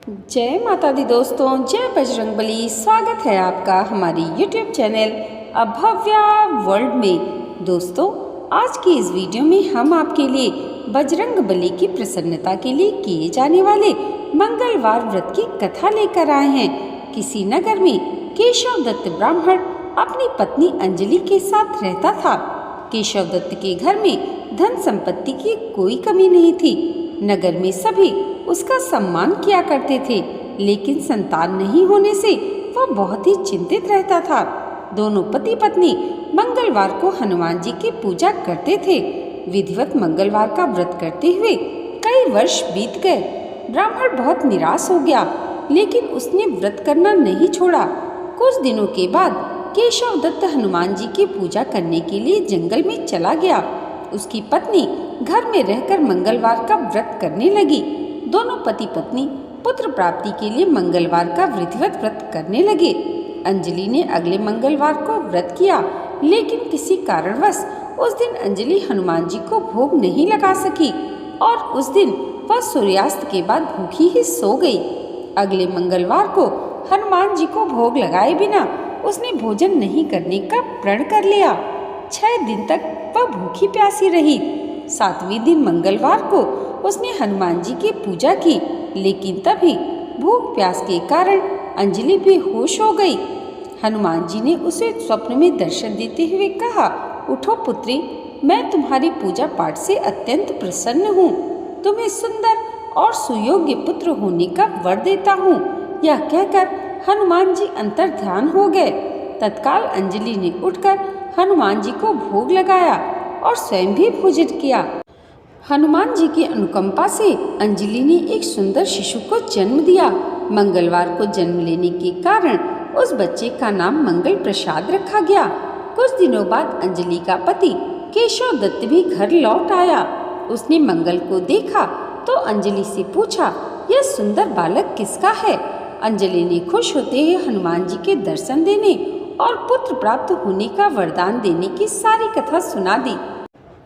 जय माता दी दोस्तों, जय बजरंगबली। स्वागत है आपका हमारी YouTube चैनल अभव्या वर्ल्ड में। दोस्तों, आज की इस वीडियो में हम आपके लिए बजरंगबली की प्रसन्नता के लिए किए जाने वाले मंगलवार व्रत की कथा लेकर आए हैं। किसी नगर में केशव दत्त ब्राह्मण अपनी पत्नी अंजलि के साथ रहता था। केशव दत्त के घर में धन संपत्ति की कोई कमी नहीं थी। नगर में सभी उसका सम्मान किया करते थे, लेकिन संतान नहीं होने से वह बहुत ही चिंतित रहता था। दोनों पति पत्नी मंगलवार को हनुमान जी की पूजा करते थे। विधिवत मंगलवार का व्रत करते हुए कई वर्ष बीत गए। ब्राह्मण बहुत निराश हो गया, लेकिन उसने व्रत करना नहीं छोड़ा। कुछ दिनों के बाद केशव दत्त हनुमान जी की पूजा करने के लिए जंगल में चला गया। उसकी पत्नी घर में रहकर मंगलवार का व्रत करने लगी। दोनों पति पत्नी पुत्र प्राप्ति के लिए मंगलवार का विधिवत व्रत करने लगे। अंजलि ने अगले मंगलवार को व्रत किया, लेकिन किसी कारणवश उस दिन अंजलि हनुमान जी को भोग नहीं लगा सकी और उस दिन वह सूर्यास्त के बाद भूखी ही सो गई। अगले मंगलवार को हनुमान जी को भोग लगाए बिना उसने भोजन नहीं करने का प्रण कर लिया। 6 दिन तक वह भूखी प्यासी रही। 7वें दिन मंगलवार को उसने हनुमान जी की पूजा की, लेकिन तभी भूख प्यास के कारण अंजलि बेहोश हो गई। हनुमान जी ने उसे स्वप्न में दर्शन देते हुए कहा, उठो पुत्री, मैं तुम्हारी पूजा पाठ से अत्यंत प्रसन्न हूँ। तुम्हें सुंदर और सुयोग्य पुत्र होने का वर देता हूँ। यह कहकर हनुमान जी अंतर ध्यान हो गए। तत्काल अंजलि ने उठकर हनुमान जी को भोग लगाया और स्वयं भी भोजन किया। हनुमान जी की अनुकंपा से अंजलि ने एक सुंदर शिशु को जन्म दिया। मंगलवार को जन्म लेने के कारण उस बच्चे का नाम मंगल प्रसाद रखा गया। कुछ दिनों बाद अंजलि का पति केशव दत्त भी घर लौट आया। उसने मंगल को देखा तो अंजलि से पूछा, यह सुंदर बालक किसका है? अंजलि ने खुश होते हुए हनुमान जी के दर्शन देने और पुत्र प्राप्त होने का वरदान देने की सारी कथा सुना दी।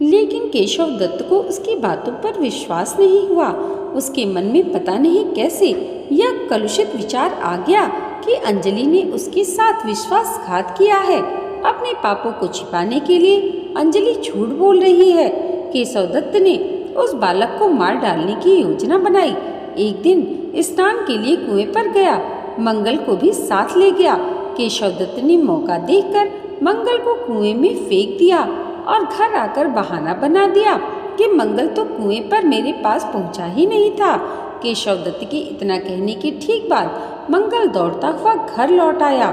लेकिन केशव दत्त को उसकी बातों पर विश्वास नहीं हुआ। उसके मन में पता नहीं कैसे यह कलुषित विचार आ गया कि अंजलि ने उसके साथ विश्वासघात किया है। अपने पापों को छिपाने के लिए अंजलि झूठ बोल रही है। केशव दत्त ने उस बालक को मार डालने की योजना बनाई। एक दिन स्नान के लिए कुएं पर गया। मंगल को भी साथ ले गया। केशव दत्त ने मौका देखकर मंगल को कुएं में फेंक दिया और घर आकर बहाना बना दिया कि मंगल तो कुएं पर मेरे पास पहुंचा ही नहीं था। केशव दत्त के इतना कहने के ठीक बाद मंगल दौड़ता हुआ घर लौट आया।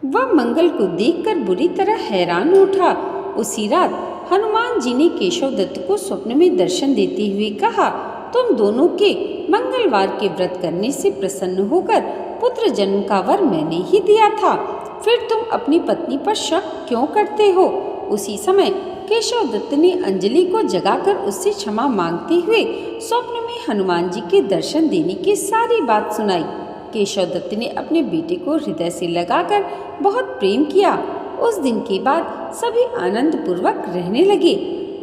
वह मंगल को देखकर बुरी तरह हैरान उठा। उसी रात हनुमान जी ने केशव दत्त को स्वप्न में दर्शन देते हुए कहा, तुम दोनों के मंगलवार के व्रत करने से प्रसन्न होकर पुत्र जन्म का वर मैंने ही दिया था, फिर तुम अपनी पत्नी पर शक क्यों करते हो? उसी समय केशव दत्त ने अंजलि को जगाकर उससे क्षमा मांगते हुए स्वप्न में हनुमान जी के दर्शन देने की सारी बात सुनाई। केशव दत्त ने अपने बेटे को हृदय से लगाकर बहुत प्रेम किया। उस दिन के बाद सभी आनंद पूर्वक रहने लगे।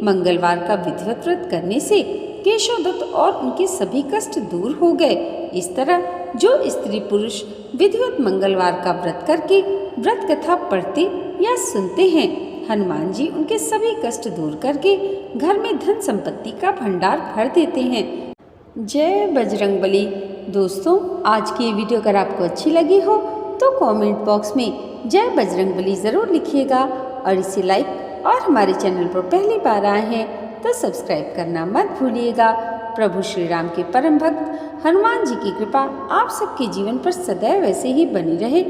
मंगलवार का विधिवत व्रत करने से केशव दत्त और उनके सभी कष्ट दूर हो गए। इस तरह जो स्त्री पुरुष विधिवत मंगलवार का व्रत करके व्रत कथा पढ़ते या सुनते हैं, हनुमान जी उनके सभी कष्ट दूर करके घर में धन संपत्ति का भंडार भर देते हैं। जय बजरंगबली। दोस्तों, आज की ये वीडियो अगर आपको अच्छी लगी हो तो कमेंट बॉक्स में जय बजरंगबली ज़रूर लिखिएगा और इसे लाइक और हमारे चैनल पर पहली बार आए हैं तो सब्सक्राइब करना मत भूलिएगा। प्रभु श्री राम के परम भक्त हनुमान जी की कृपा आप सबके जीवन पर सदैव ऐसे ही बनी रहे,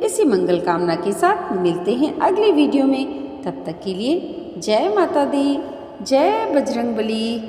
इसी मंगल कामना के साथ मिलते हैं अगले वीडियो में। तब तक के लिए जय माता दी, जय बजरंगबली।